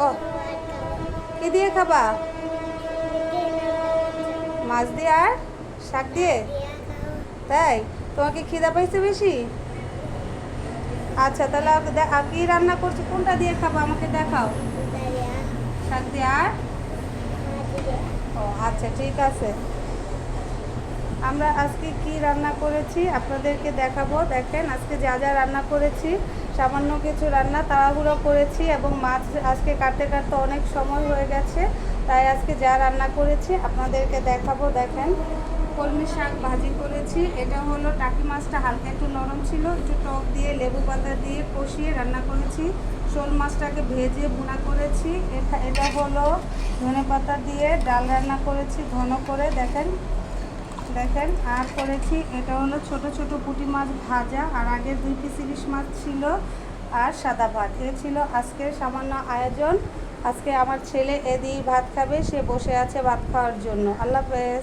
ও, কি দিয়ে খাবা? মাছ দিয়ে আর শাক দিয়ে? তাই? তোমাকে খিদা পাইছে বেশি? আচ্ছা, তাহলে কি রান্না করছো? কোনটা দিয়ে খাবো আমাকে দেখাও। শাক দিয়ে আর? ও আচ্ছা, ঠিক আছে। আমরা আজকে কি রান্না করেছি আপনাদেরকে দেখাবো। দেখেন আজকে যা যা রান্না করেছি, সামান্য কিছু রান্না তাড়াহুড়ো করেছি এবং মাছ আজকে কাটতে কাটতে অনেক সময় হয়ে গেছে, তাই আজকে যা রান্না করেছি আপনাদেরকে দেখাবো। দেখেন, কলমি শাক ভাজি করেছি। এটা হলো টাকি মাছটা হালকা একটু নরম ছিল, একটু টক দিয়ে লেবু পাতা দিয়ে কষিয়ে রান্না করেছি। শোল মাছটাকে ভেজে ভুনা করেছি। এটা হলো ধনেপাতা দিয়ে ডাল রান্না করেছি ঘন করে। দেখেন দেখেন আর করেছি এটা হলো ছোট ছোট পুঁটি মাছ ভাজা, আর আগে 2 পিস ইলিশ মাছ ছিল, আর সাদা ভাত। এ ছিল আজকের সামান্য আয়োজন। আজকে আমার ছেলে এ দিয়েই ভাত খাবে, সে বসে আছে ভাত খাওয়ার জন্য। আল্লাহ হাফেজ।